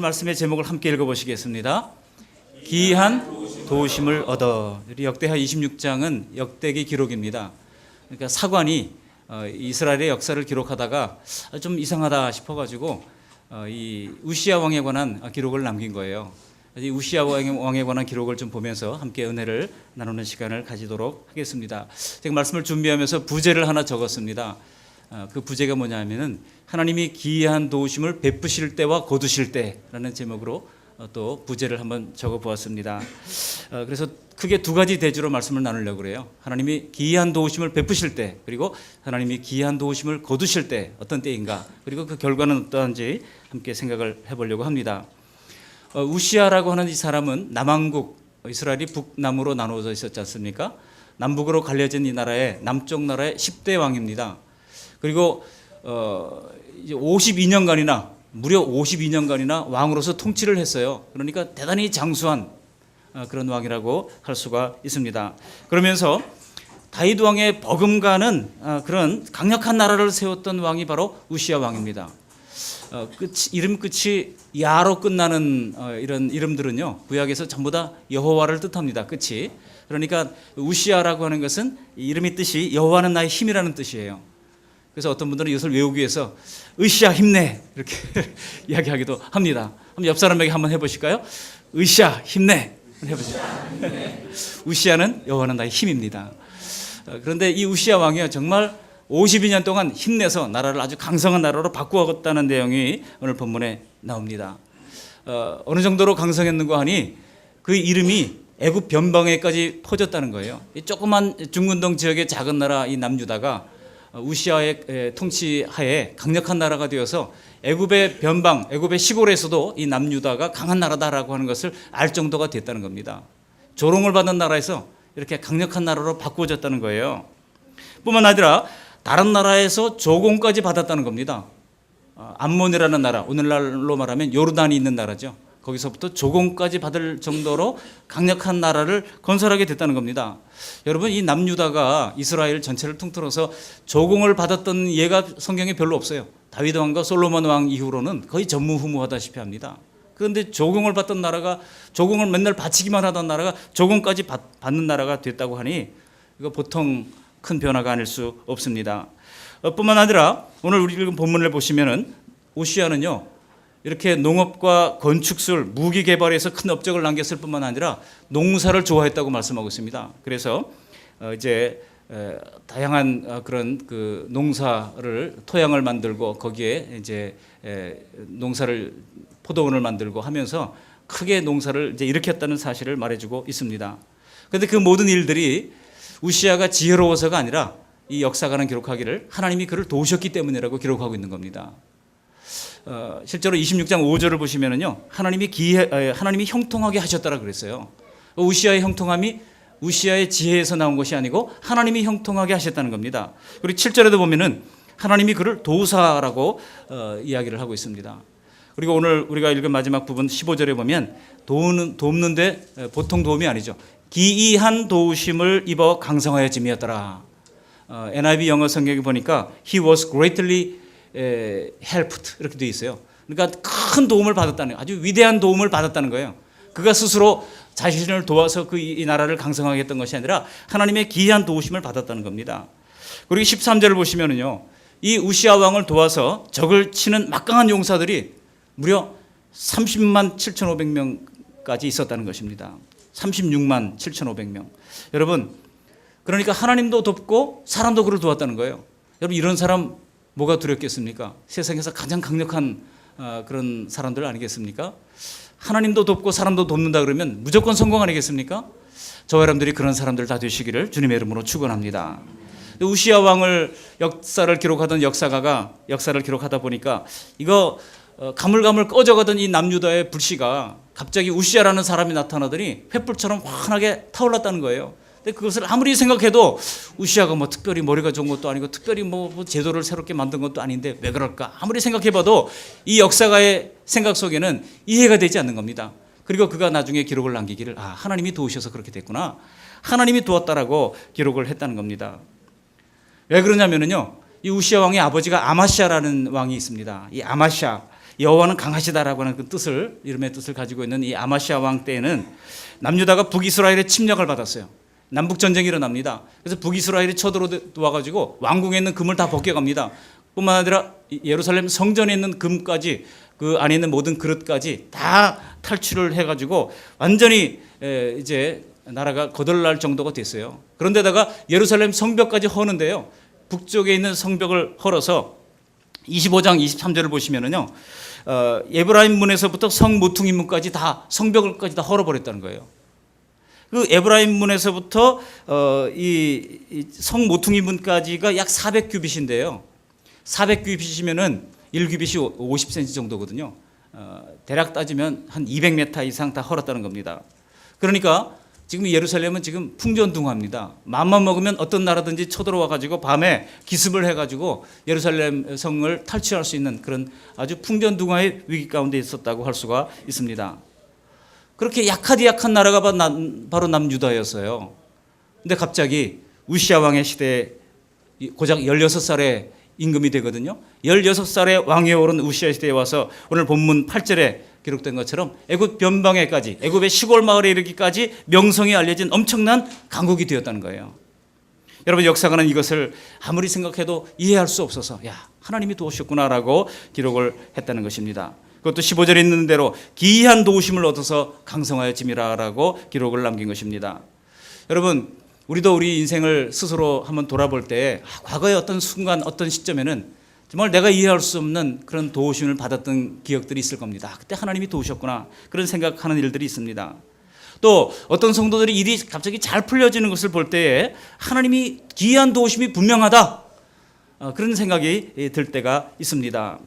오늘 말씀의 제목을 함께 읽어보시겠습니다. 기이한 도우심을 얻어. 우리 역대하 26장은 역대기 기록입니다. 그러니까 사관이 이스라엘의 역사를 기록하다가 좀 이상하다 싶어가지고 이 우시야 왕에 관한 기록을 남긴 거예요. 이 우시야 왕에 관한 기록을 좀 보면서 함께 은혜를 나누는 시간을 가지도록 하겠습니다. 제가 말씀을 준비하면서 부제를 하나 적었습니다. 그 부제가 뭐냐면은 하나님이 기이한 도우심을 베푸실 때와 거두실 때라는 제목으로 또 부제를 한번 적어 보았습니다. 그래서 크게 두 가지 대주로 말씀을 나누려고 그래요. 하나님이 기이한 도우심을 베푸실 때, 그리고 하나님이 기이한 도우심을 거두실 때 어떤 때인가, 그리고 그 결과는 어떠한지 함께 생각을 해보려고 합니다. 우시야라고 하는 이 사람은 남왕국, 이스라엘이 북남으로 나누어져 있었지 않습니까? 남북으로 갈려진 이 나라의 남쪽 나라의 10대 왕입니다. 그리고 이제 52년간이나 무려 52년간이나 왕으로서 통치를 했어요. 그러니까 대단히 장수한 그런 왕이라고 할 수가 있습니다. 그러면서 다윗 왕의 버금가는 그런 강력한 나라를 세웠던 왕이 바로 우시야 왕입니다. 이름 끝이 야로 끝나는 이런 이름들은요, 구약에서 전부 다 여호와를 뜻합니다. 끝이. 그러니까 우시야라고 하는 것은 이름의 뜻이 여호와는 나의 힘이라는 뜻이에요. 그래서 어떤 분들은 이것을 외우기 위해서 으쌰 힘내 이렇게 이야기하기도 합니다. 한번 옆 사람에게 한번 해보실까요? 으쌰 힘내 해보세요. 우시야는 여호와는 나의 힘입니다. 그런데 이 우시야 왕이요, 정말 52년 동안 힘내서 나라를 아주 강성한 나라로 바꾸었다는 내용이 오늘 본문에 나옵니다. 어느 정도로 강성했는가 하니 그 이름이 애굽 변방에까지 퍼졌다는 거예요. 이 조그만 중근동 지역의 작은 나라 이 남유다가 우시야의 통치하에 강력한 나라가 되어서 애굽의 변방, 애굽의 시골에서도 이 남유다가 강한 나라다라고 하는 것을 알 정도가 됐다는 겁니다. 조롱을 받은 나라에서 이렇게 강력한 나라로 바꾸어졌다는 거예요. 뿐만 아니라 다른 나라에서 조공까지 받았다는 겁니다. 암몬이라는 나라, 오늘날로 말하면 요르단이 있는 나라죠. 거기서부터 조공까지 받을 정도로 강력한 나라를 건설하게 됐다는 겁니다. 여러분, 이 남유다가 이스라엘 전체를 통틀어서 조공을 받았던 예가 성경에 별로 없어요. 다윗 왕과 솔로몬 왕 이후로는 거의 전무후무하다시피 합니다. 그런데 조공을 받던 나라가, 조공을 맨날 바치기만 하던 나라가 조공까지 받는 나라가 됐다고 하니 이거 보통 큰 변화가 아닐 수 없습니다. 뿐만 아니라 오늘 우리 읽은 본문을 보시면은 우시야는요, 이렇게 농업과 건축술, 무기 개발에서 큰 업적을 남겼을 뿐만 아니라 농사를 좋아했다고 말씀하고 있습니다. 그래서 이제 다양한 그런 그 농사를, 토양을 만들고 거기에 이제 농사를, 포도원을 만들고 하면서 크게 농사를 이제 일으켰다는 사실을 말해주고 있습니다. 그런데 그 모든 일들이 우시야가 지혜로워서가 아니라 이 역사가는 기록하기를 하나님이 그를 도우셨기 때문이라고 기록하고 있는 겁니다. 실제로 26장 5절을 보시면은요, 하나님이 형통하게 하셨다라 그랬어요. 우시야의 형통함이 우시야의 지혜에서 나온 것이 아니고 하나님이 형통하게 하셨다는 겁니다. 그리고 7절에도 보면은 하나님이 그를 도우사라고 이야기를 하고 있습니다. 그리고 오늘 우리가 읽은 마지막 부분 15절에 보면 돕는데 보통 도움이 아니죠. 기이한 도우심을 입어 강성하여짐이었더라. NIV 영어 성경에 보니까 He was greatly helped 이렇게 되어 있어요. 그러니까 큰 도움을 받았다는, 아주 위대한 도움을 받았다는 거예요. 그가 스스로 자신을 도와서 이 나라를 강성하게 했던 것이 아니라 하나님의 기이한 도우심을 받았다는 겁니다. 그리고 13절을 보시면은요, 이 우시야 왕을 도와서 적을 치는 막강한 용사들이 무려 30만 7,500명까지 있었다는 것입니다. 36만 7,500명. 여러분, 그러니까 하나님도 돕고 사람도 그를 도왔다는 거예요. 여러분, 이런 사람 뭐가 두렵겠습니까? 세상에서 가장 강력한 그런 사람들 아니겠습니까? 하나님도 돕고 사람도 돕는다 그러면 무조건 성공 아니겠습니까? 저와 여러분들이 그런 사람들 다 되시기를 주님의 이름으로 축원합니다. 우시야 왕을 역사를 기록하던 역사가가 역사를 기록하다 보니까 이거 가물가물 꺼져가던 이 남유다의 불씨가 갑자기 우시야라는 사람이 나타나더니 횃불처럼 환하게 타올랐다는 거예요. 근데 그것을 아무리 생각해도 우시야가 뭐 특별히 머리가 좋은 것도 아니고 특별히 뭐 제도를 새롭게 만든 것도 아닌데 왜 그럴까? 아무리 생각해봐도 이 역사가의 생각 속에는 이해가 되지 않는 겁니다. 그리고 그가 나중에 기록을 남기기를 하나님이 도우셔서 그렇게 됐구나. 하나님이 도왔다라고 기록을 했다는 겁니다. 왜 그러냐면요, 이 우시야 왕의 아버지가 아마시아라는 왕이 있습니다. 이 아마시아, 여호와는 강하시다라고 하는 그 뜻을, 이름의 뜻을 가지고 있는 이 아마시아 왕 때에는 남유다가 북이스라엘의 침략을 받았어요. 남북 전쟁이 일어납니다. 그래서 북이스라엘이 쳐들어와가지고 왕궁에 있는 금을 다 벗겨갑니다. 뿐만 아니라 예루살렘 성전에 있는 금까지, 그 안에 있는 모든 그릇까지 다 탈취를 해가지고 완전히 이제 나라가 거덜날 정도가 됐어요. 그런데다가 예루살렘 성벽까지 허는데요, 북쪽에 있는 성벽을 헐어서 25장 23절을 보시면은요, 에브라임 문에서부터 성 모퉁이 문까지 다, 성벽을까지 다 헐어버렸다는 거예요. 그 에브라임 문에서부터 이 성 모퉁이 문까지가 약 400규빗인데요. 400규빗이면은 1규빗이 50cm 정도거든요. 대략 따지면 한 200m 이상 다 헐었다는 겁니다. 그러니까 지금 예루살렘은 지금 풍전등화입니다. 마음만 먹으면 어떤 나라든지 쳐들어와 가지고 밤에 기습을 해 가지고 예루살렘 성을 탈취할 수 있는 그런 아주 풍전등화의 위기 가운데 있었다고 할 수가 있습니다. 그렇게 약한 나라가 바로 남유다였어요. 근데 갑자기 우시야 왕의 시대에 고작 16살의 임금이 되거든요. 16살의 왕위에 오른 우시야 시대에 와서 오늘 본문 8절에 기록된 것처럼 애굽 변방에까지, 애굽의 시골 마을에 이르기까지 명성이 알려진 엄청난 강국이 되었다는 거예요. 여러분, 역사가는 이것을 아무리 생각해도 이해할 수 없어서 하나님이 도우셨구나라고 기록을 했다는 것입니다. 그것도 15절에 있는 대로 기이한 도우심을 얻어서 강성하였음이라고 기록을 남긴 것입니다. 여러분, 우리도 우리 인생을 스스로 한번 돌아볼 때 과거의 어떤 순간, 어떤 시점에는 정말 내가 이해할 수 없는 그런 도우심을 받았던 기억들이 있을 겁니다. 그때 하나님이 도우셨구나, 그런 생각하는 일들이 있습니다. 또 어떤 성도들이 일이 갑자기 잘 풀려지는 것을 볼 때에 하나님이 기이한 도우심이 분명하다, 그런 생각이 들 때가 있습니다.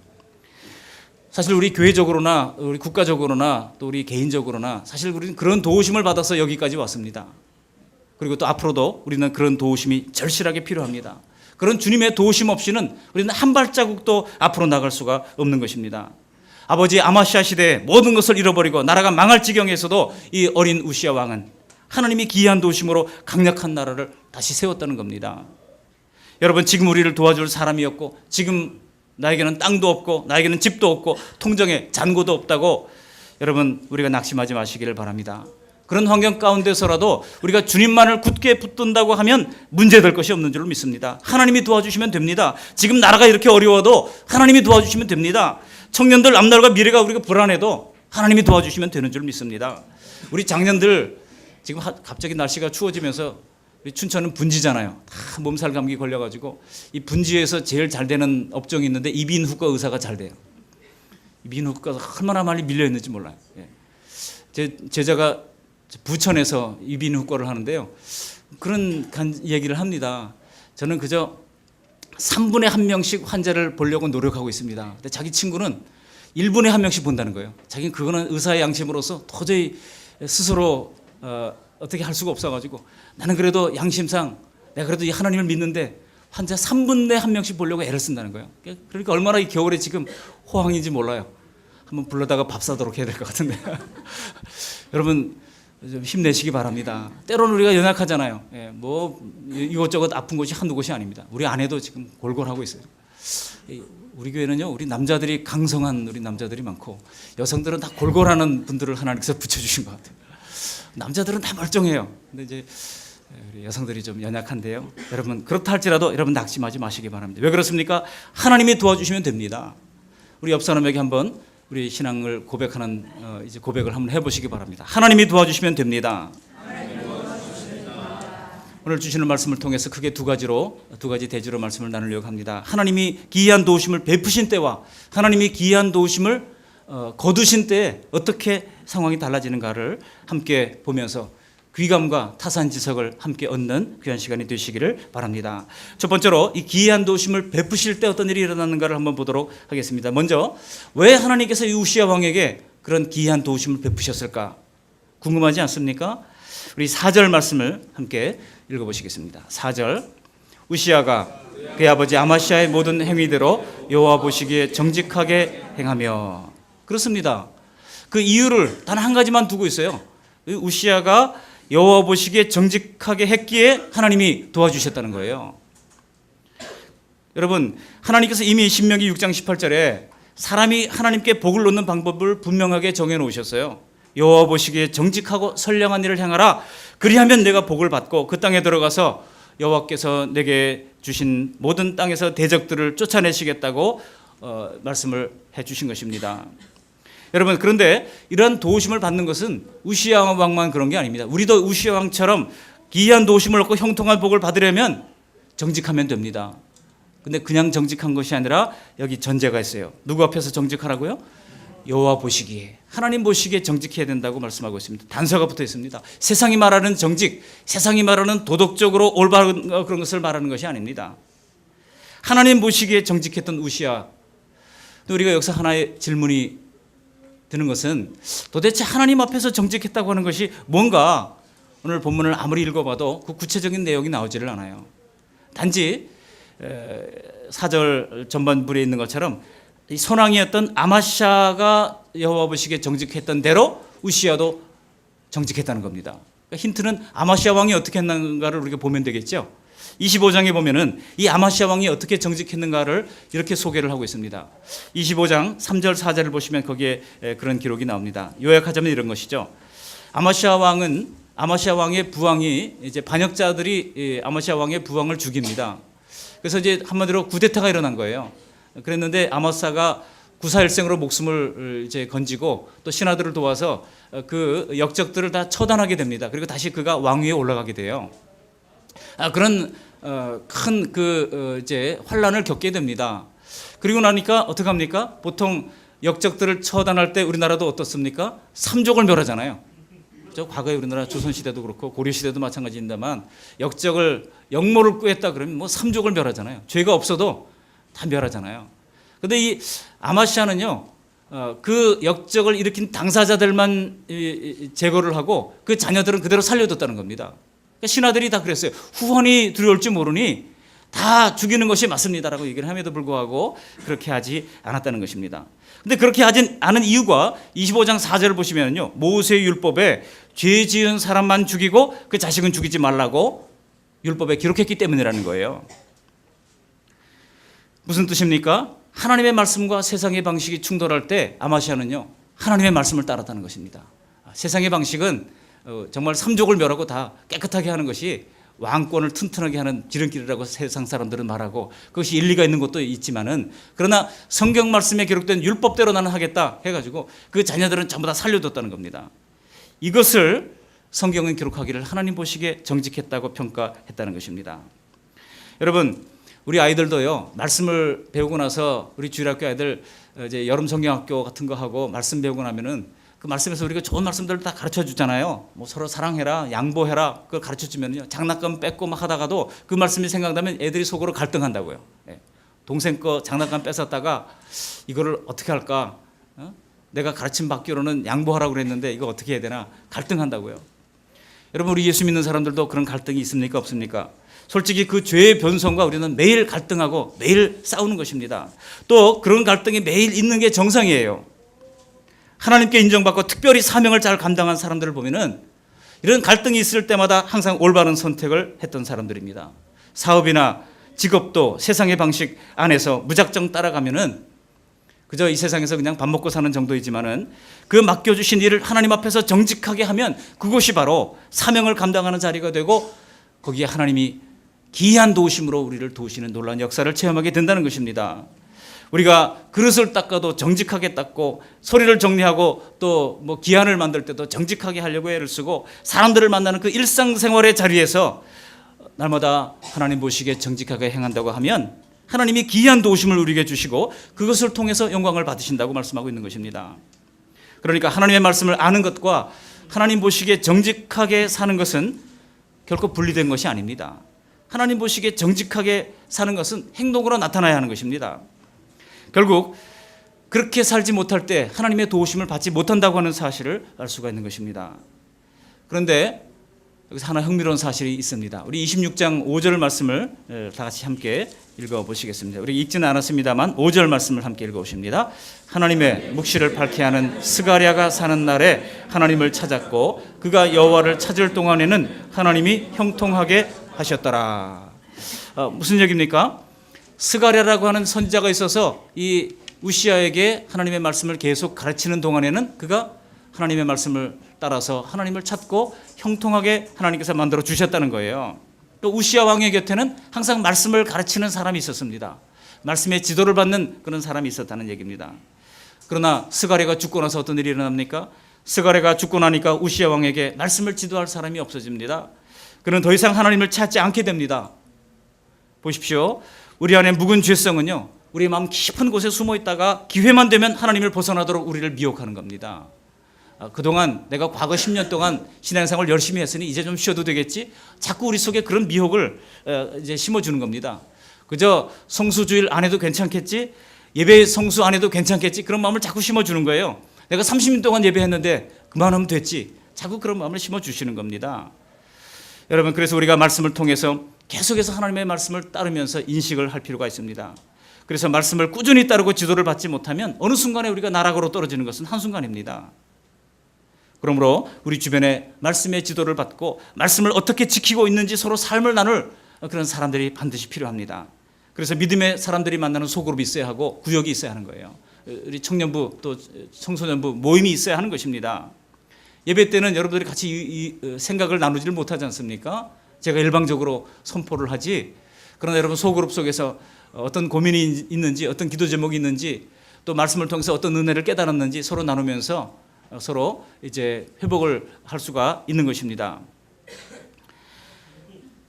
사실 우리 교회적으로나 우리 국가적으로나 또 우리 개인적으로나 사실 우리는 그런 도우심을 받아서 여기까지 왔습니다. 그리고 또 앞으로도 우리는 그런 도우심이 절실하게 필요합니다. 그런 주님의 도우심 없이는 우리는 한 발자국도 앞으로 나갈 수가 없는 것입니다. 아버지 아마시아 시대에 모든 것을 잃어버리고 나라가 망할 지경에서도 이 어린 우시야 왕은 하나님이 기이한 도우심으로 강력한 나라를 다시 세웠다는 겁니다. 여러분, 지금 우리를 도와줄 사람이 없고, 지금 나에게는 땅도 없고, 나에게는 집도 없고, 통장에 잔고도 없다고 여러분, 우리가 낙심하지 마시기를 바랍니다. 그런 환경 가운데서라도 우리가 주님만을 굳게 붙든다고 하면 문제될 것이 없는 줄로 믿습니다. 하나님이 도와주시면 됩니다. 지금 나라가 이렇게 어려워도 하나님이 도와주시면 됩니다. 청년들 앞날과 미래가 우리가 불안해도 하나님이 도와주시면 되는 줄 믿습니다. 우리 장년들 지금 갑자기 날씨가 추워지면서 우리 춘천은 분지잖아요. 다 몸살 감기 걸려가지고 이 분지에서 제일 잘 되는 업종이 있는데 이비인후과 의사가 잘 돼요. 이비인후과가 얼마나 많이 밀려 있는지 몰라요. 제 제자가 부천에서 이비인후과를 하는데요, 그런 얘기를 합니다. 저는 그저 3분에 1명씩 환자를 보려고 노력하고 있습니다. 근데 자기 친구는 1분에 1명씩 본다는 거예요. 자기는 그거는 의사의 양심으로서 도저히 스스로 어떻게 할 수가 없어가지고, 나는 그래도 양심상 내가 그래도 이 하나님을 믿는데 환자 3분에 1명씩 보려고 애를 쓴다는 거예요. 그러니까 얼마나 이 겨울에 지금 호황인지 몰라요. 한번 불러다가 밥 사도록 해야 될 것 같은데 여러분, 좀 힘내시기 바랍니다. 때로는 우리가 연약하잖아요. 뭐 이것저것 아픈 곳이 한두 곳이 아닙니다. 우리 아내도 지금 골골하고 있어요. 우리 교회는요, 우리 남자들이 강성한 우리 남자들이 많고, 여성들은 다 골골하는 분들을 하나님께서 붙여주신 것 같아요. 남자들은 다 멀쩡해요. 근데 이제 우리 여성들이 좀 연약한데요. 여러분, 그렇다 할지라도 여러분 낙심하지 마시기 바랍니다. 왜 그렇습니까? 하나님이 도와주시면 됩니다. 우리 옆 사람에게 한번 우리 신앙을 고백하는 이제 고백을 한번 해보시기 바랍니다. 하나님이 도와주시면 됩니다. 오늘 주시는 말씀을 통해서 크게 두 가지 대지로 말씀을 나누려고 합니다. 하나님이 기이한 도우심을 베푸신 때와 하나님이 기이한 도우심을 거두신 때에 어떻게 상황이 달라지는가를 함께 보면서 귀감과 타산지석을 함께 얻는 귀한 시간이 되시기를 바랍니다. 첫 번째로 이 기이한 도우심을 베푸실 때 어떤 일이 일어나는가를 한번 보도록 하겠습니다. 먼저 왜 하나님께서 이 우시야 왕에게 그런 기이한 도우심을 베푸셨을까 궁금하지 않습니까? 우리 4절 말씀을 함께 읽어보시겠습니다. 4절, 우시야가 그의 아버지 아마시아의 모든 행위대로 여호와 보시기에 정직하게 행하며. 그렇습니다. 그 이유를 단 한 가지만 두고 있어요. 우시야가 여호와 보시기에 정직하게 했기에 하나님이 도와주셨다는 거예요. 여러분, 하나님께서 이미 신명기 6장 18절에 사람이 하나님께 복을 얻는 방법을 분명하게 정해 놓으셨어요. 여호와 보시기에 정직하고 선량한 일을 행하라. 그리하면 내가 복을 받고 그 땅에 들어가서 여호와께서 내게 주신 모든 땅에서 대적들을 쫓아내시겠다고 말씀을 해주신 것입니다. 여러분, 그런데 이런 도우심을 받는 것은 우시야 왕만 그런 게 아닙니다. 우리도 우시야 왕처럼 기이한 도우심을 얻고 형통한 복을 받으려면 정직하면 됩니다. 근데 그냥 정직한 것이 아니라 여기 전제가 있어요. 누구 앞에서 정직하라고요? 여호와 보시기에, 하나님 보시기에 정직해야 된다고 말씀하고 있습니다. 단서가 붙어 있습니다. 세상이 말하는 정직, 세상이 말하는 도덕적으로 올바른 그런 것을 말하는 것이 아닙니다. 하나님 보시기에 정직했던 우시야. 우리가 여기서 하나의 질문이 드는 것은 도대체 하나님 앞에서 정직했다고 하는 것이 뭔가 오늘 본문을 아무리 읽어봐도 그 구체적인 내용이 나오지를 않아요. 단지 4절 전반부에 있는 것처럼 이 선왕이었던 아마샤가 여호와 보시기에 정직했던 대로 우시야도 정직했다는 겁니다. 그러니까 힌트는 아마시아 왕이 어떻게 했는가를 우리가 보면 되겠죠. 25장에 보면은 이 아마시아 왕이 어떻게 정직했는가를 이렇게 소개를 하고 있습니다. 25장 3절 4절을 보시면 거기에 그런 기록이 나옵니다. 요약하자면 이런 것이죠. 아마시아 왕의 부왕이 이제 반역자들이 아마시아 왕의 부왕을 죽입니다. 그래서 이제 한마디로 쿠데타가 일어난 거예요. 그랬는데 아마사가 구사일생으로 목숨을 이제 건지고 또 신하들을 도와서 그 역적들을 다 처단하게 됩니다. 그리고 다시 그가 왕위에 올라가게 돼요. 그런 큰 이제 환란을 겪게 됩니다. 그리고 나니까 어떻게 합니까? 보통 역적들을 처단할 때 우리나라도 어떻습니까? 삼족을 멸하잖아요. 과거에 우리나라 조선시대도 그렇고 고려시대도 마찬가지입니다만 역적을 역모를 꾀했다 그러면 뭐 삼족을 멸하잖아요. 죄가 없어도 다 멸하잖아요. 그런데 이 아마시아는요, 그 역적을 일으킨 당사자들만 제거를 하고 그 자녀들은 그대로 살려뒀다는 겁니다. 그러니까 신하들이 다 그랬어요. 후환이 두려울 줄 모르니 다 죽이는 것이 맞습니다라고 얘기를 함에도 불구하고 그렇게 하지 않았다는 것입니다. 근데 그렇게 하지 않은 이유가 25장 4절을 보시면요, 모세의 율법에 죄 지은 사람만 죽이고 그 자식은 죽이지 말라고 율법에 기록했기 때문이라는 거예요. 무슨 뜻입니까? 하나님의 말씀과 세상의 방식이 충돌할 때 아마시아는요, 하나님의 말씀을 따랐다는 것입니다. 세상의 방식은 정말 삼족을 멸하고 다 깨끗하게 하는 것이 왕권을 튼튼하게 하는 지름길이라고 세상 사람들은 말하고 그것이 일리가 있는 것도 있지만은, 그러나 성경 말씀에 기록된 율법대로 나는 하겠다 해가지고 그 자녀들은 전부 다 살려뒀다는 겁니다. 이것을 성경은 기록하기를 하나님 보시기에 정직했다고 평가했다는 것입니다. 여러분, 우리 아이들도요, 말씀을 배우고 나서 우리 주일학교 아이들 이제 여름 성경학교 같은 거 하고 말씀 배우고 나면은 그 말씀에서 우리가 좋은 말씀들을 다 가르쳐 주잖아요. 뭐 서로 사랑해라, 양보해라, 그걸 가르쳐 주면요, 장난감 뺏고 막 하다가도 그 말씀이 생각나면 애들이 속으로 갈등한다고요. 동생 거 장난감 뺏었다가 이거를 어떻게 할까? 내가 가르침 받기로는 양보하라고 그랬는데 이거 어떻게 해야 되나? 갈등한다고요. 여러분, 우리 예수 믿는 사람들도 그런 갈등이 있습니까? 없습니까? 솔직히 그 죄의 변성과 우리는 매일 갈등하고 매일 싸우는 것입니다. 또 그런 갈등이 매일 있는 게 정상이에요. 하나님께 인정받고 특별히 사명을 잘 감당한 사람들을 보면은 이런 갈등이 있을 때마다 항상 올바른 선택을 했던 사람들입니다. 사업이나 직업도 세상의 방식 안에서 무작정 따라가면은 그저 이 세상에서 그냥 밥 먹고 사는 정도이지만은 그 맡겨주신 일을 하나님 앞에서 정직하게 하면 그곳이 바로 사명을 감당하는 자리가 되고 거기에 하나님이 기이한 도우심으로 우리를 도우시는 놀라운 역사를 체험하게 된다는 것입니다. 우리가 그릇을 닦아도 정직하게 닦고 소리를 정리하고 또 뭐 기한을 만들 때도 정직하게 하려고 애를 쓰고 사람들을 만나는 그 일상생활의 자리에서 날마다 하나님 보시기에 정직하게 행한다고 하면 하나님이 기이한 도우심을 우리에게 주시고 그것을 통해서 영광을 받으신다고 말씀하고 있는 것입니다. 그러니까 하나님의 말씀을 아는 것과 하나님 보시기에 정직하게 사는 것은 결코 분리된 것이 아닙니다. 하나님 보시기에 정직하게 사는 것은 행동으로 나타나야 하는 것입니다. 결국 그렇게 살지 못할 때 하나님의 도우심을 받지 못한다고 하는 사실을 알 수가 있는 것입니다. 그런데 여기서 하나 흥미로운 사실이 있습니다. 우리 26장 5절 말씀을 다 같이 함께 읽어보시겠습니다. 우리 읽지는 않았습니다만 5절 말씀을 함께 읽어보십니다. 하나님의 묵시를 밝게 하는 스가랴가 사는 날에 하나님을 찾았고 그가 여호와를 찾을 동안에는 하나님이 형통하게 하셨더라. 무슨 얘기입니까? 스가랴라고 하는 선지자가 있어서 이 우시아에게 하나님의 말씀을 계속 가르치는 동안에는 그가 하나님의 말씀을 따라서 하나님을 찾고 형통하게 하나님께서 만들어 주셨다는 거예요. 또 우시아 왕의 곁에는 항상 말씀을 가르치는 사람이 있었습니다. 말씀의 지도를 받는 그런 사람이 있었다는 얘기입니다. 그러나 스가랴가 죽고 나서 어떤 일이 일어납니까? 스가랴가 죽고 나니까 우시아 왕에게 말씀을 지도할 사람이 없어집니다. 그는 더 이상 하나님을 찾지 않게 됩니다. 보십시오. 우리 안에 묵은 죄성은요, 우리 마음 깊은 곳에 숨어 있다가 기회만 되면 하나님을 벗어나도록 우리를 미혹하는 겁니다. 그동안 내가 과거 10년 동안 신앙생활 열심히 했으니 이제 좀 쉬어도 되겠지? 자꾸 우리 속에 그런 미혹을 이제 심어주는 겁니다. 그저 성수주일 안 해도 괜찮겠지? 예배 성수 안 해도 괜찮겠지? 그런 마음을 자꾸 심어주는 거예요. 내가 30년 동안 예배했는데 그만하면 됐지? 자꾸 그런 마음을 심어주시는 겁니다. 여러분, 그래서 우리가 말씀을 통해서 계속해서 하나님의 말씀을 따르면서 인식을 할 필요가 있습니다. 그래서 말씀을 꾸준히 따르고 지도를 받지 못하면 어느 순간에 우리가 나락으로 떨어지는 것은 한순간입니다. 그러므로 우리 주변에 말씀의 지도를 받고 말씀을 어떻게 지키고 있는지 서로 삶을 나눌 그런 사람들이 반드시 필요합니다. 그래서 믿음의 사람들이 만나는 소그룹이 있어야 하고 구역이 있어야 하는 거예요. 우리 청년부 또 청소년부 모임이 있어야 하는 것입니다. 예배 때는 여러분들이 같이 이 생각을 나누지를 못하지 않습니까? 제가 일방적으로 선포를 하지. 그러나 여러분 소그룹 속에서 어떤 고민이 있는지, 어떤 기도 제목이 있는지, 또 말씀을 통해서 어떤 은혜를 깨달았는지 서로 나누면서 서로 이제 회복을 할 수가 있는 것입니다.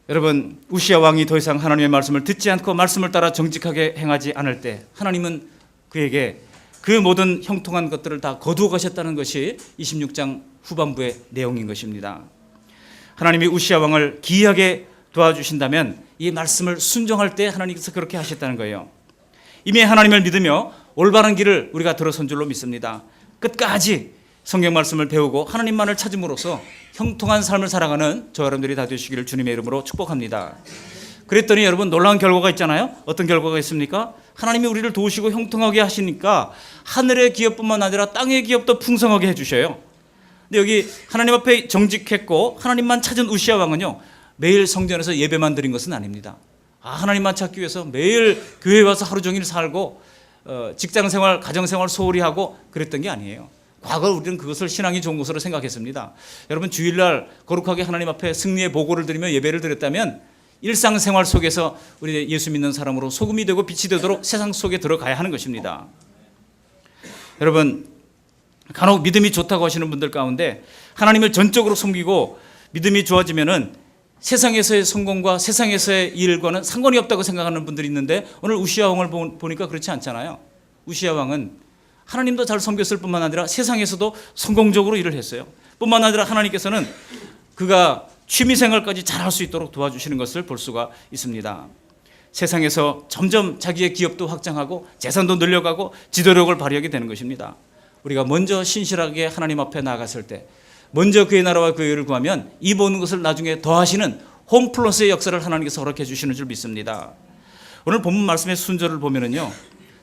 여러분, 우시아 왕이 더 이상 하나님의 말씀을 듣지 않고 말씀을 따라 정직하게 행하지 않을 때 하나님은 그에게 그 모든 형통한 것들을 다 거두어 가셨다는 것이 26장 후반부의 내용인 것입니다. 하나님이 우시아 왕을 기이하게 도와주신다면 이 말씀을 순종할 때 하나님께서 그렇게 하셨다는 거예요. 이미 하나님을 믿으며 올바른 길을 우리가 들어선 줄로 믿습니다. 끝까지 성경 말씀을 배우고 하나님만을 찾음으로써 형통한 삶을 살아가는 저 여러분들이 다 되시기를 주님의 이름으로 축복합니다. 그랬더니 여러분 놀라운 결과가 있잖아요. 어떤 결과가 있습니까? 하나님이 우리를 도우시고 형통하게 하시니까 하늘의 기업뿐만 아니라 땅의 기업도 풍성하게 해주셔요. 근데 여기 하나님 앞에 정직했고 하나님만 찾은 우시아 왕은요, 매일 성전에서 예배만 드린 것은 아닙니다. 하나님만 찾기 위해서 매일 교회에 와서 하루 종일 살고 직장생활, 가정생활 소홀히 하고 그랬던 게 아니에요. 과거 우리는 그것을 신앙이 좋은 것으로 생각했습니다. 여러분, 주일날 거룩하게 하나님 앞에 승리의 보고를 드리며 예배를 드렸다면 일상생활 속에서 우리 예수 믿는 사람으로 소금이 되고 빛이 되도록 세상 속에 들어가야 하는 것입니다. 여러분, 간혹 믿음이 좋다고 하시는 분들 가운데 하나님을 전적으로 섬기고 믿음이 좋아지면은 세상에서의 성공과 세상에서의 일과는 상관이 없다고 생각하는 분들이 있는데 오늘 우시아 왕을 보니까 그렇지 않잖아요. 우시아 왕은 하나님도 잘 섬겼을 뿐만 아니라 세상에서도 성공적으로 일을 했어요. 뿐만 아니라 하나님께서는 그가 취미생활까지 잘할 수 있도록 도와주시는 것을 볼 수가 있습니다. 세상에서 점점 자기의 기업도 확장하고 재산도 늘려가고 지도력을 발휘하게 되는 것입니다. 우리가 먼저 신실하게 하나님 앞에 나아갔을 때, 먼저 그의 나라와 그의 의를 구하면 이 모든 것을 나중에 더하시는 홈플러스의 역사를 하나님께서 허락해 주시는 줄 믿습니다. 오늘 본문 말씀의 순서를 보면은요,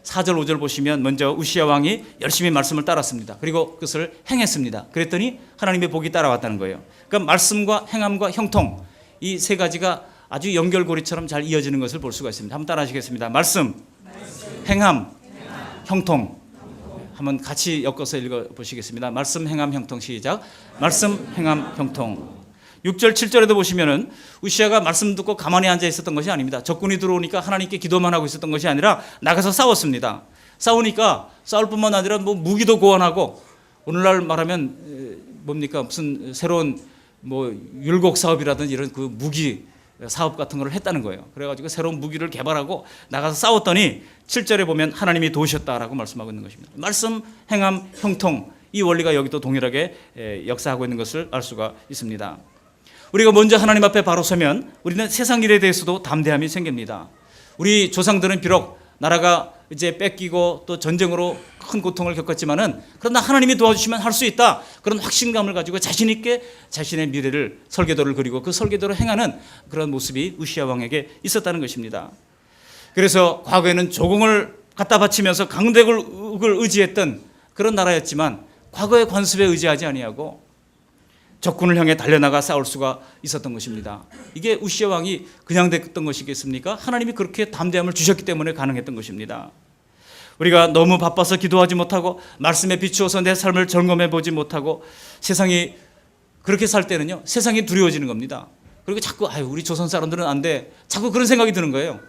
4절 5절 보시면 먼저 우시아 왕이 열심히 말씀을 따랐습니다. 그리고 그것을 행했습니다. 그랬더니 하나님의 복이 따라왔다는 거예요. 그러니까 말씀과 행함과 형통, 이 세 가지가 아주 연결고리처럼 잘 이어지는 것을 볼 수가 있습니다. 한번 따라 하시겠습니다. 말씀, 행함, 형통. 한번 같이 엮어서 읽어보시겠습니다. 말씀, 행함, 형통. 시작. 말씀, 행함, 형통. 6절 7절에도 보시면은 우시아가 말씀 듣고 가만히 앉아 있었던 것이 아닙니다. 적군이 들어오니까 하나님께 기도만 하고 있었던 것이 아니라 나가서 싸웠습니다. 싸우니까 싸울 뿐만 아니라 뭐 무기도 고안하고, 오늘날 말하면 뭡니까, 무슨 새로운 뭐 율곡 사업이라든지 이런 그 무기 사업 같은 걸 했다는 거예요. 그래가지고 새로운 무기를 개발하고 나가서 싸웠더니 7절에 보면 하나님이 도우셨다라고 말씀하고 있는 것입니다. 말씀, 행함, 형통, 이 원리가 여기도 동일하게 역사하고 있는 것을 알 수가 있습니다. 우리가 먼저 하나님 앞에 바로 서면 우리는 세상 일에 대해서도 담대함이 생깁니다. 우리 조상들은 비록 나라가 이제 뺏기고 또 전쟁으로 큰 고통을 겪었지만은, 그러나 하나님이 도와주시면 할 수 있다, 그런 확신감을 가지고 자신 있게 자신의 미래를, 설계도를 그리고 그 설계도로 행하는 그런 모습이 우시아 왕에게 있었다는 것입니다. 그래서 과거에는 조공을 갖다 바치면서 강대국을 의지했던 그런 나라였지만 과거의 관습에 의지하지 아니하고 적군을 향해 달려나가 싸울 수가 있었던 것입니다. 이게 우시아 왕이 그냥 됐던 것이겠습니까? 하나님이 그렇게 담대함을 주셨기 때문에 가능했던 것입니다. 우리가 너무 바빠서 기도하지 못하고 말씀에 비추어서 내 삶을 점검해 보지 못하고 세상이 그렇게 살 때는요, 세상이 두려워지는 겁니다. 그리고 자꾸 우리 조선 사람들은 안 돼, 자꾸 그런 생각이 드는 거예요.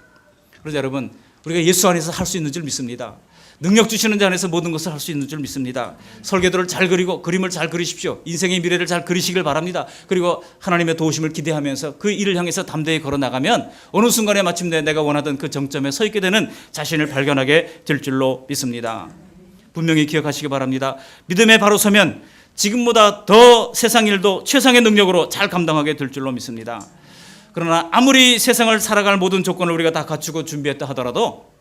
그래서 여러분, 우리가 예수 안에서 할 수 있는 줄 믿습니다. 능력 주시는 자 안에서 모든 것을 할 수 있는 줄 믿습니다. 설계도를 잘 그리고 그림을 잘 그리십시오. 인생의 미래를 잘 그리시길 바랍니다. 그리고 하나님의 도우심을 기대하면서 그 일을 향해서 담대히 걸어나가면 어느 순간에 마침내 내가 원하던 그 정점에 서 있게 되는 자신을 발견하게 될 줄로 믿습니다. 분명히 기억하시기 바랍니다. 믿음에 바로 서면 지금보다 더 세상 일도 최상의 능력으로 잘 감당하게 될 줄로 믿습니다. 그러나 아무리 세상을 살아갈 모든 조건을 우리가 다 갖추고 준비했다 하더라도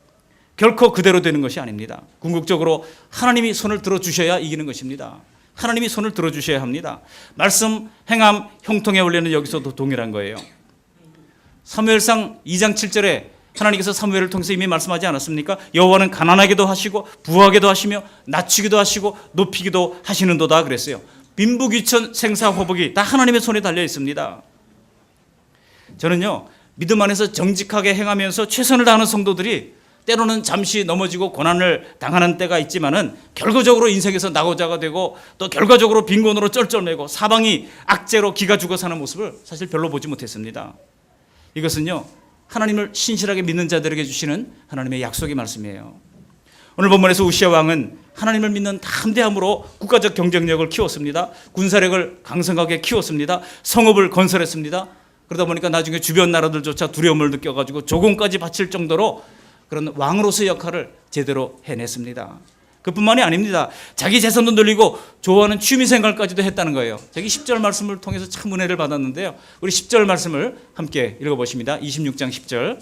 결코 그대로 되는 것이 아닙니다. 궁극적으로 하나님이 손을 들어주셔야 이기는 것입니다. 하나님이 손을 들어주셔야 합니다. 말씀, 행함, 형통의 원리는 여기서도 동일한 거예요. 사무엘상 2장 7절에 하나님께서 사무엘을 통해서 이미 말씀하지 않았습니까? 여호와는 가난하게도 하시고 부하게도 하시며 낮추기도 하시고 높이기도 하시는도다 그랬어요. 빈부귀천 생사호복이 다 하나님의 손에 달려 있습니다. 저는요, 믿음 안에서 정직하게 행하면서 최선을 다하는 성도들이 때로는 잠시 넘어지고 고난을 당하는 때가 있지만은 결과적으로 인생에서 낙오자가 되고 또 결과적으로 빈곤으로 쩔쩔매고 사방이 악재로 기가 죽어 사는 모습을 사실 별로 보지 못했습니다. 이것은요, 하나님을 신실하게 믿는 자들에게 주시는 하나님의 약속의 말씀이에요. 오늘 본문에서 우시아 왕은 하나님을 믿는 담대함으로 국가적 경쟁력을 키웠습니다. 군사력을 강성하게 키웠습니다. 성읍을 건설했습니다. 그러다 보니까 나중에 주변 나라들조차 두려움을 느껴가지고 조공까지 바칠 정도로 그런 왕으로서의 역할을 제대로 해냈습니다. 그뿐만이 아닙니다. 자기 재산도 늘리고 좋아하는 취미생활까지도 했다는 거예요. 저기 10절 말씀을 통해서 참 은혜를 받았는데요. 우리 10절 말씀을 함께 읽어보십니다. 26장 10절.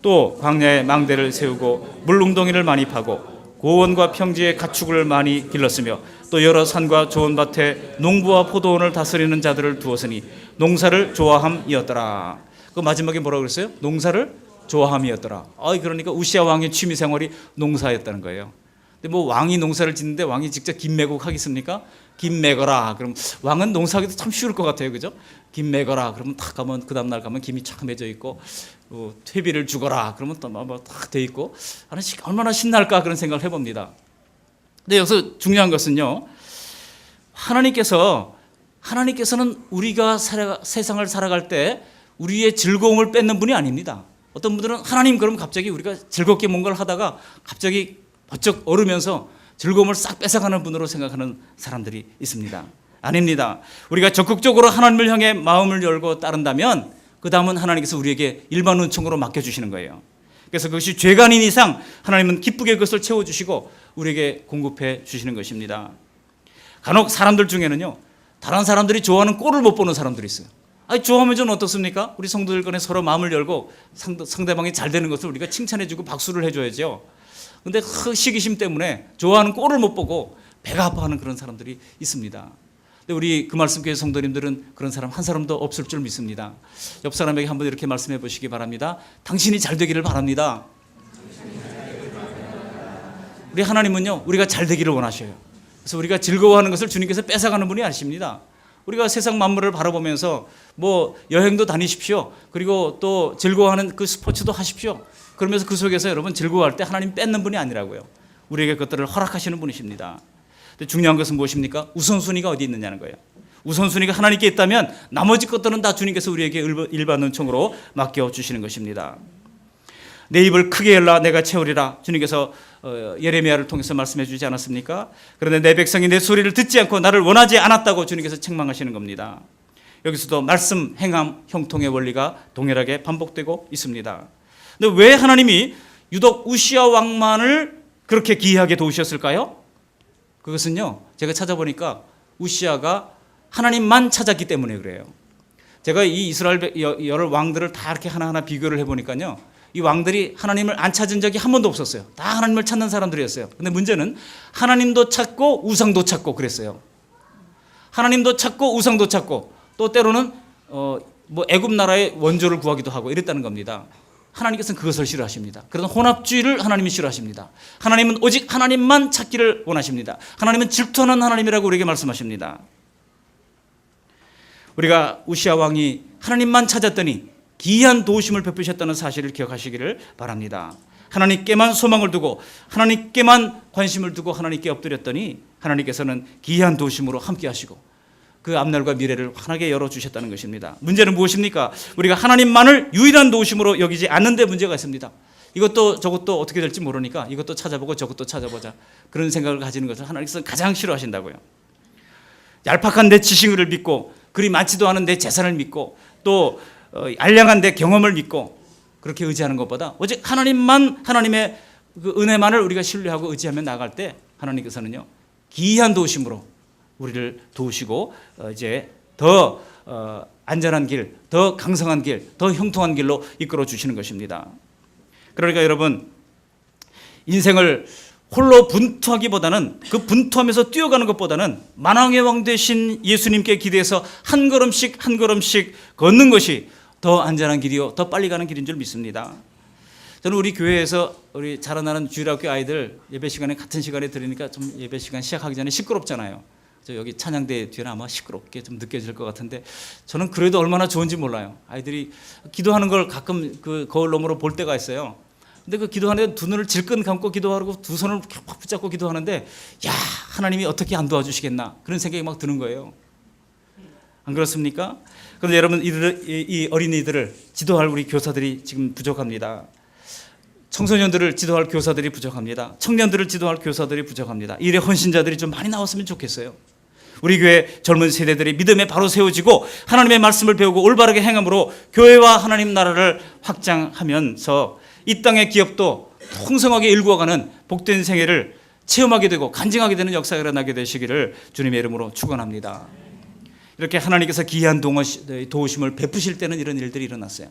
또 광야에 망대를 세우고 물웅덩이를 많이 파고 고원과 평지에 가축을 많이 길렀으며 또 여러 산과 좋은 밭에 농부와 포도원을 다스리는 자들을 두었으니 농사를 좋아함이었더라. 그 마지막에 뭐라고 그랬어요? 농사를 좋아함이었더라. 그러니까 우시아 왕의 취미 생활이 농사였다는 거예요. 근데 뭐 왕이 농사를 짓는데 왕이 직접 김 메고 하겠습니까? 김 메거라. 그럼 왕은 농사하기도 참 쉬울 것 같아요, 그죠? 김 메거라. 그러면 딱 가면 그 다음 날 가면 김이 쫙 맺어 있고 퇴비를 주거라. 그러면 또 딱 돼 있고 얼마나 신날까 그런 생각을 해봅니다. 근데 여기서 중요한 것은요, 하나님께서는 우리가 세상을 살아갈 때 우리의 즐거움을 뺏는 분이 아닙니다. 어떤 분들은 하나님 그럼 갑자기 우리가 즐겁게 뭔가를 하다가 갑자기 버쩍 얼으면서 즐거움을 싹 뺏어가는 분으로 생각하는 사람들이 있습니다. 아닙니다. 우리가 적극적으로 하나님을 향해 마음을 열고 따른다면 그 다음은 하나님께서 우리에게 일반 은총으로 맡겨주시는 거예요. 그래서 그것이 죄가 아닌 이상 하나님은 기쁘게 그것을 채워주시고 우리에게 공급해 주시는 것입니다. 간혹 사람들 중에는요, 다른 사람들이 좋아하는 꼴을 못 보는 사람들이 있어요. 좋아하면 좀 어떻습니까? 우리 성도들 간에 서로 마음을 열고 상대방이 잘 되는 것을 우리가 칭찬해주고 박수를 해줘야죠. 근데 그 시기심 때문에 좋아하는 꼴을 못 보고 배가 아파하는 그런 사람들이 있습니다. 근데 우리 그 말씀 교회 성도님들은 그런 사람 한 사람도 없을 줄 믿습니다. 옆 사람에게 한번 이렇게 말씀해 보시기 바랍니다. 당신이 잘 되기를 바랍니다. 우리 하나님은요, 우리가 잘 되기를 원하셔요. 그래서 우리가 즐거워하는 것을 주님께서 뺏어가는 분이 아니십니다. 우리가 세상 만물을 바라보면서 뭐 여행도 다니십시오. 그리고 또 즐거워하는 그 스포츠도 하십시오. 그러면서 그 속에서 여러분 즐거워할 때 하나님 뺏는 분이 아니라고요. 우리에게 그것들을 허락하시는 분이십니다. 근데 중요한 것은 무엇입니까? 우선순위가 어디 있느냐는 거예요. 우선순위가 하나님께 있다면 나머지 것들은 다 주님께서 우리에게 일반 은총으로 맡겨주시는 것입니다. 내 입을 크게 열라 내가 채우리라. 주님께서 예레미야를 통해서 말씀해 주지 않았습니까? 그런데 내 백성이 내 소리를 듣지 않고 나를 원하지 않았다고 주님께서 책망하시는 겁니다. 여기서도 말씀, 행함, 형통의 원리가 동일하게 반복되고 있습니다. 근데 왜 하나님이 유독 우시아 왕만을 그렇게 기이하게 도우셨을까요? 그것은요, 제가 찾아보니까 우시아가 하나님만 찾았기 때문에 그래요. 제가 이 이스라엘 여러 왕들을 다 이렇게 하나하나 비교를 해보니까요, 이 왕들이 하나님을 안 찾은 적이 한 번도 없었어요. 다 하나님을 찾는 사람들이었어요. 근데 문제는 하나님도 찾고 우상도 찾고 그랬어요. 하나님도 찾고 우상도 찾고 또 때로는 뭐 애굽 나라의 원조를 구하기도 하고 이랬다는 겁니다. 하나님께서는 그것을 싫어하십니다. 그런 혼합주의를 하나님이 싫어하십니다. 하나님은 오직 하나님만 찾기를 원하십니다. 하나님은 질투하는 하나님이라고 우리에게 말씀하십니다. 우리가 우시아 왕이 하나님만 찾았더니 기이한 도우심을 베푸셨다는 사실을 기억하시기를 바랍니다. 하나님께만 소망을 두고 하나님께만 관심을 두고 하나님께 엎드렸더니 하나님께서는 기이한 도우심으로 함께 하시고 그 앞날과 미래를 환하게 열어주셨다는 것입니다. 문제는 무엇입니까? 우리가 하나님만을 유일한 도우심으로 여기지 않는데 문제가 있습니다. 이것도 저것도 어떻게 될지 모르니까 이것도 찾아보고 저것도 찾아보자, 그런 생각을 가지는 것을 하나님께서는 가장 싫어하신다고요. 얄팍한 내 지식을 믿고 그리 많지도 않은 내 재산을 믿고 또 알량한 내 경험을 믿고 그렇게 의지하는 것보다 오직 하나님만, 하나님의 그 은혜만을 우리가 신뢰하고 의지하며 나갈 때 하나님께서는요 기이한 도우심으로 우리를 도우시고 이제 더 안전한 길, 더 강성한 길, 더 형통한 길로 이끌어 주시는 것입니다. 그러니까 여러분, 인생을 홀로 분투하기보다는, 그 분투하면서 뛰어가는 것보다는 만왕의 왕 되신 예수님께 기대해서 한 걸음씩 한 걸음씩 걷는 것이 더 안전한 길이요 더 빨리 가는 길인 줄 믿습니다. 저는 우리 교회에서 우리 자라나는 주일학교 아이들 예배 시간에 같은 시간에 들으니까 좀 예배 시간 시작하기 전에 시끄럽잖아요. 저 여기 찬양대 뒤에는 아마 시끄럽게 좀 느껴질 것 같은데 저는 그래도 얼마나 좋은지 몰라요. 아이들이 기도하는 걸 가끔 그 거울 너머로 볼 때가 있어요. 근데 그 기도하는데 두 눈을 질끈 감고 기도하고 두 손을 팍 붙잡고 기도하는데 야, 하나님이 어떻게 안 도와주시겠나 그런 생각이 막 드는 거예요. 안 그렇습니까? 그런데 여러분, 이 어린이들을 지도할 우리 교사들이 지금 부족합니다. 청소년들을 지도할 교사들이 부족합니다. 청년들을 지도할 교사들이 부족합니다. 일의 헌신자들이 좀 많이 나왔으면 좋겠어요. 우리 교회 젊은 세대들이 믿음에 바로 세워지고 하나님의 말씀을 배우고 올바르게 행함으로 교회와 하나님 나라를 확장하면서 이 땅의 기업도 풍성하게 일구어가는 복된 생애를 체험하게 되고 간증하게 되는 역사가 일어나게 되시기를 주님의 이름으로 축원합니다. 이렇게 하나님께서 기이한 도우심을 베푸실 때는 이런 일들이 일어났어요.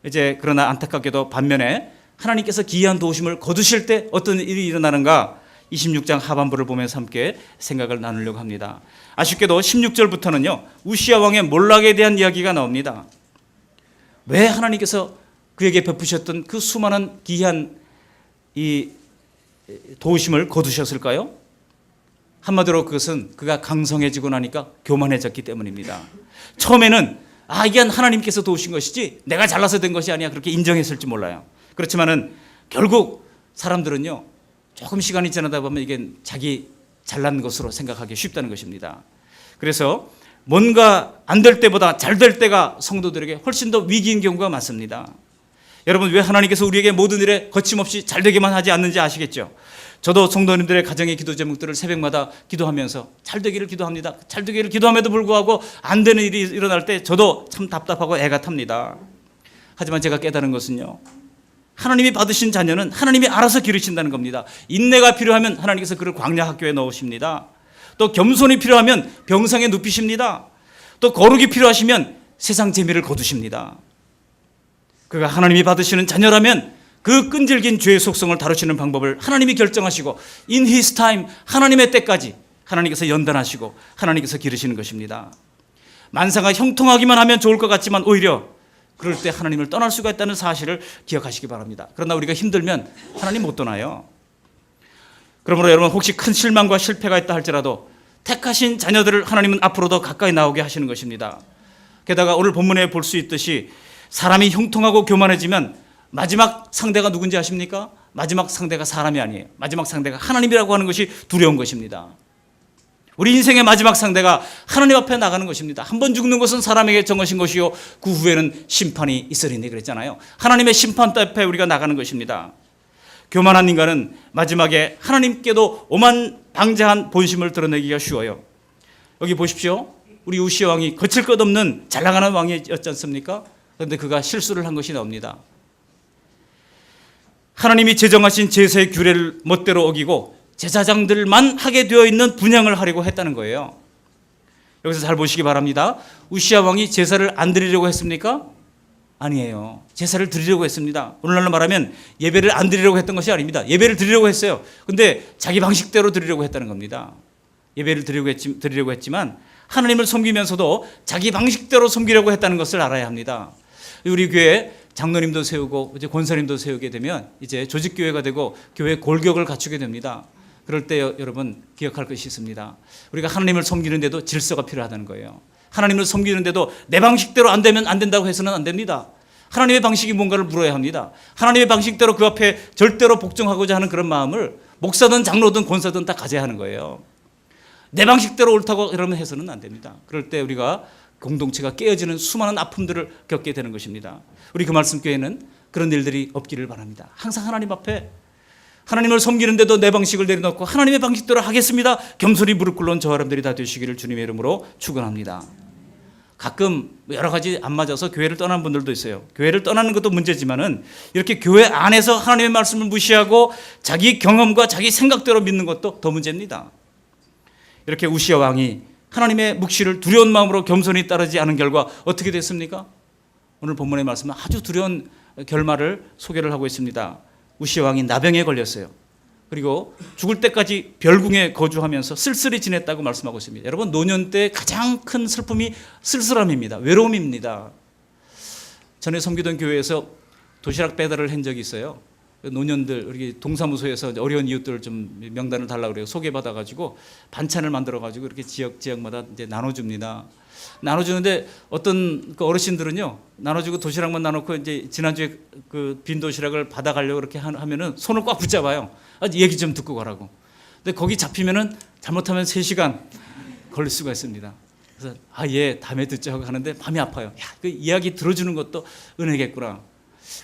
이제 그러나 안타깝게도 반면에 하나님께서 기이한 도우심을 거두실 때 어떤 일이 일어나는가 26장 하반부를 보면서 함께 생각을 나누려고 합니다. 아쉽게도 16절부터는요 우시야 왕의 몰락에 대한 이야기가 나옵니다. 왜 하나님께서 그에게 베푸셨던 그 수많은 기이한 이 도우심을 거두셨을까요? 한마디로 그것은 그가 강성해지고 나니까 교만해졌기 때문입니다. 처음에는 이게 하나님께서 도우신 것이지 내가 잘나서 된 것이 아니야 그렇게 인정했을지 몰라요. 그렇지만은 결국 사람들은요 조금 시간이 지나다 보면 이게 자기 잘난 것으로 생각하기 쉽다는 것입니다. 그래서 뭔가 안 될 때보다 잘 될 때가 성도들에게 훨씬 더 위기인 경우가 많습니다. 여러분, 왜 하나님께서 우리에게 모든 일에 거침없이 잘 되기만 하지 않는지 아시겠죠? 저도 성도님들의 가정의 기도 제목들을 새벽마다 기도하면서 잘 되기를 기도합니다. 잘 되기를 기도함에도 불구하고 안 되는 일이 일어날 때 저도 참 답답하고 애가 탑니다. 하지만 제가 깨달은 것은요 하나님이 받으신 자녀는 하나님이 알아서 기르신다는 겁니다. 인내가 필요하면 하나님께서 그를 광야 학교에 넣으십니다. 또 겸손이 필요하면 병상에 눕히십니다. 또 거룩이 필요하시면 세상 재미를 거두십니다. 그가 하나님이 받으시는 자녀라면 그 끈질긴 죄의 속성을 다루시는 방법을 하나님이 결정하시고 in his time, 하나님의 때까지 하나님께서 연단하시고 하나님께서 기르시는 것입니다. 만사가 형통하기만 하면 좋을 것 같지만 오히려 그럴 때 하나님을 떠날 수가 있다는 사실을 기억하시기 바랍니다. 그러나 우리가 힘들면 하나님 못 떠나요. 그러므로 여러분, 혹시 큰 실망과 실패가 있다 할지라도 택하신 자녀들을 하나님은 앞으로 더 가까이 나오게 하시는 것입니다. 게다가 오늘 본문에 볼 수 있듯이 사람이 형통하고 교만해지면 마지막 상대가 누군지 아십니까? 마지막 상대가 사람이 아니에요. 마지막 상대가 하나님이라고 하는 것이 두려운 것입니다. 우리 인생의 마지막 상대가 하나님 앞에 나가는 것입니다. 한 번 죽는 것은 사람에게 정하신 것이요 그 후에는 심판이 있으리니 그랬잖아요. 하나님의 심판 앞에 우리가 나가는 것입니다. 교만한 인간은 마지막에 하나님께도 오만방자한 본심을 드러내기가 쉬워요. 여기 보십시오. 우리 우시야 왕이 거칠 것 없는 잘 나가는 왕이었지 않습니까? 그런데 그가 실수를 한 것이 나옵니다. 하나님이 제정하신 제사의 규례를 멋대로 어기고 제사장들만 하게 되어 있는 분향을 하려고 했다는 거예요. 여기서 잘 보시기 바랍니다. 우시야 왕이 제사를 안 드리려고 했습니까? 아니에요. 제사를 드리려고 했습니다. 오늘날로 말하면 예배를 안 드리려고 했던 것이 아닙니다. 예배를 드리려고 했어요. 근데 자기 방식대로 드리려고 했다는 겁니다. 예배를 드리려고 했지만 하나님을 섬기면서도 자기 방식대로 섬기려고 했다는 것을 알아야 합니다. 우리 교회 장로님도 세우고 이제 권사님도 세우게 되면 이제 조직교회가 되고 교회 골격을 갖추게 됩니다. 그럴 때 여러분 기억할 것이 있습니다. 우리가 하나님을 섬기는데도 질서가 필요하다는 거예요. 하나님을 섬기는데도 내 방식대로 안 되면 안 된다고 해서는 안 됩니다. 하나님의 방식이 뭔가를 물어야 합니다. 하나님의 방식대로 그 앞에 절대로 복종하고자 하는 그런 마음을 목사든 장로든 권사든 다 가져야 하는 거예요. 내 방식대로 옳다고 이러면 해서는 안 됩니다. 그럴 때 우리가 공동체가 깨어지는 수많은 아픔들을 겪게 되는 것입니다. 우리 그 말씀 교회는 그런 일들이 없기를 바랍니다. 항상 하나님 앞에 하나님을 섬기는데도 내 방식을 내려놓고 하나님의 방식대로 하겠습니다. 겸손히 무릎 꿇는 저 사람들이 다 되시기를 주님의 이름으로 축원합니다. 가끔 여러 가지 안 맞아서 교회를 떠나는 분들도 있어요. 교회를 떠나는 것도 문제지만은 이렇게 교회 안에서 하나님의 말씀을 무시하고 자기 경험과 자기 생각대로 믿는 것도 더 문제입니다. 이렇게 우시야 왕이 하나님의 묵시를 두려운 마음으로 겸손히 따르지 않은 결과 어떻게 됐습니까? 오늘 본문의 말씀은 아주 두려운 결말을 소개를 하고 있습니다. 우시야 왕이 나병에 걸렸어요. 그리고 죽을 때까지 별궁에 거주하면서 쓸쓸히 지냈다고 말씀하고 있습니다. 여러분, 노년 때 가장 큰 슬픔이 쓸쓸함입니다. 외로움입니다. 전에 섬기던 교회에서 도시락 배달을 한 적이 있어요. 노년들, 우리 동사무소에서 어려운 이웃들 좀 명단을 달라고 그래요. 소개받아가지고 반찬을 만들어가지고 이렇게 지역마다 이제 나눠줍니다. 나눠주는데 어떤 그 어르신들은요, 나눠주고 도시락만 나눠놓고 이제 지난주에 그 빈 도시락을 받아가려고 이렇게 하면은 손을 꽉 붙잡아요. 얘기 좀 듣고 가라고. 근데 거기 잡히면은 잘못하면 3시간 걸릴 수가 있습니다. 그래서 예, 다음에 듣자 하고 하는데 마음이 아파요. 그 이야기 들어주는 것도 은혜겠구나.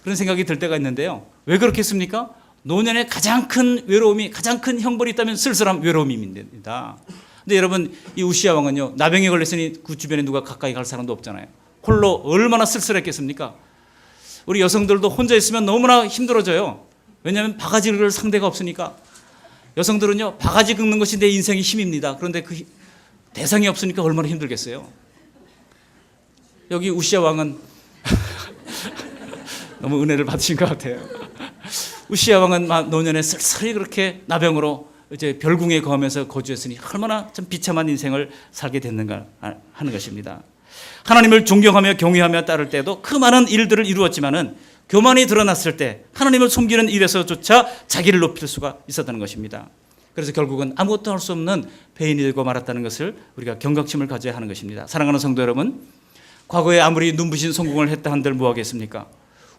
그런 생각이 들 때가 있는데요. 왜 그렇겠습니까? 노년에 가장 큰 외로움이, 가장 큰 형벌이 있다면 쓸쓸한 외로움입니다. 근데 여러분, 이 우시야 왕은요, 나병에 걸렸으니 그 주변에 누가 가까이 갈 사람도 없잖아요. 홀로 얼마나 쓸쓸했겠습니까? 우리 여성들도 혼자 있으면 너무나 힘들어져요. 왜냐하면 바가지 긁을 상대가 없으니까. 여성들은요, 바가지 긁는 것이 내 인생의 힘입니다. 그런데 그 대상이 없으니까 얼마나 힘들겠어요. 여기 우시야 왕은 너무 은혜를 받으신 것 같아요. 우시야 왕은 노년에 쓸쓸히 그렇게 나병으로 이제 별궁에 거하면서 거주했으니 얼마나 참 비참한 인생을 살게 됐는가 하는 것입니다. 하나님을 존경하며 경외하며 따를 때도 그 많은 일들을 이루었지만은 교만이 드러났을 때 하나님을 섬기는 일에서조차 자기를 높일 수가 있었다는 것입니다. 그래서 결국은 아무것도 할 수 없는 폐인이 되고 말았다는 것을 우리가 경각심을 가져야 하는 것입니다. 사랑하는 성도 여러분, 과거에 아무리 눈부신 성공을 했다 한들 뭐하겠습니까?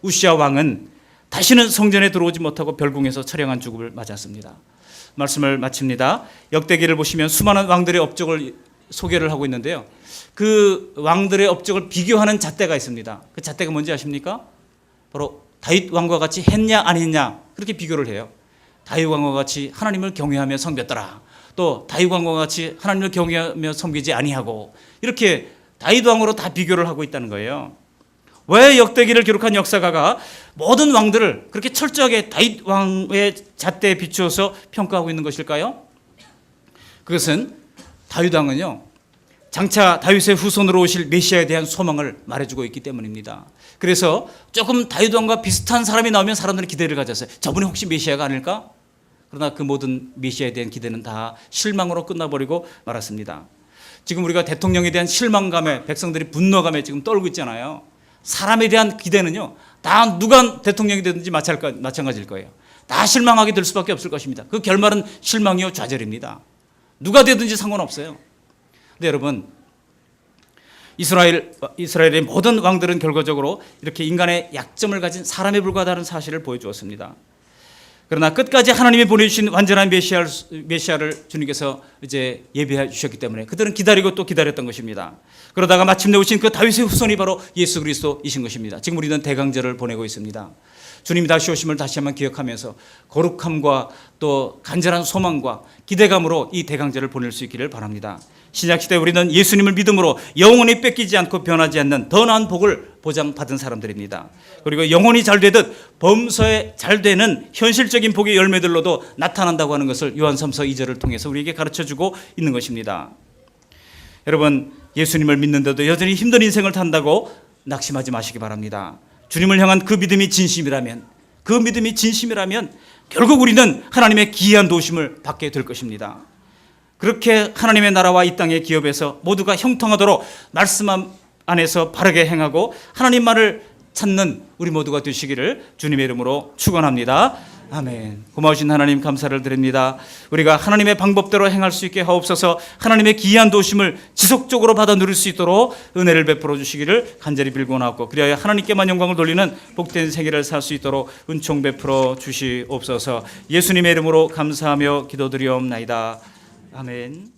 우시야 왕은 다시는 성전에 들어오지 못하고 별궁에서 처량한 죽음을 맞았습니다. 말씀을 마칩니다. 역대기를 보시면 수많은 왕들의 업적을 소개를 하고 있는데요. 그 왕들의 업적을 비교하는 잣대가 있습니다. 그 잣대가 뭔지 아십니까? 바로 다윗 왕과 같이 했냐 안 했냐, 그렇게 비교를 해요. 다윗 왕과 같이 하나님을 경외하며 섬겼더라. 또 다윗 왕과 같이 하나님을 경외하며 섬기지 아니하고, 이렇게 다윗 왕으로 다 비교를 하고 있다는 거예요. 왜 역대기를 기록한 역사가가 모든 왕들을 그렇게 철저하게 다윗 왕의 잣대에 비추어서 평가하고 있는 것일까요? 그것은 다윗 왕은요, 장차 다윗의 후손으로 오실 메시아에 대한 소망을 말해주고 있기 때문입니다. 그래서 조금 다윗 왕과 비슷한 사람이 나오면 사람들이 기대를 가졌어요. 저분이 혹시 메시아가 아닐까? 그러나 그 모든 메시아에 대한 기대는 다 실망으로 끝나버리고 말았습니다. 지금 우리가 대통령에 대한 실망감에, 백성들이 분노감에 지금 떨고 있잖아요. 사람에 대한 기대는요, 다 누가 대통령이 되든지 마찬가지일 거예요. 다 실망하게 될 수밖에 없을 것입니다. 그 결말은 실망이요 좌절입니다. 누가 되든지 상관없어요. 근데 여러분, 이스라엘의 모든 왕들은 결과적으로 이렇게 인간의 약점을 가진 사람에 불과하다는 사실을 보여주었습니다. 그러나 끝까지 하나님이 보내주신 완전한 메시아를 주님께서 이제 예비해 주셨기 때문에 그들은 기다리고 또 기다렸던 것입니다. 그러다가 마침내 오신 그 다윗의 후손이 바로 예수 그리스도이신 것입니다. 지금 우리는 대강절을 보내고 있습니다. 주님이 다시 오심을 다시 한번 기억하면서 거룩함과 또 간절한 소망과 기대감으로 이 대강절을 보낼 수 있기를 바랍니다. 신약시대 우리는 예수님을 믿음으로 영원히 뺏기지 않고 변하지 않는 더 나은 복을 보장받은 사람들입니다. 그리고 영혼이 잘 되듯 범서에 잘 되는 현실적인 복의 열매들로도 나타난다고 하는 것을 요한 3서 2절을 통해서 우리에게 가르쳐주고 있는 것입니다. 여러분, 예수님을 믿는데도 여전히 힘든 인생을 산다고 낙심하지 마시기 바랍니다. 주님을 향한 그 믿음이 진심이라면, 결국 우리는 하나님의 기이한 도우심을 받게 될 것입니다. 그렇게 하나님의 나라와 이 땅의 기업에서 모두가 형통하도록 말씀 안에서 바르게 행하고 하나님만을 찾는 우리 모두가 되시기를 주님의 이름으로 축원합니다. 아멘. 고마우신 하나님 감사를 드립니다. 우리가 하나님의 방법대로 행할 수 있게 하옵소서. 하나님의 기이한 도우심을 지속적으로 받아 누릴 수 있도록 은혜를 베풀어 주시기를 간절히 빌고나옵고, 그리하여 하나님께만 영광을 돌리는 복된 생애를 살 수 있도록 은총 베풀어 주시옵소서. 예수님의 이름으로 감사하며 기도드리옵나이다. 아멘.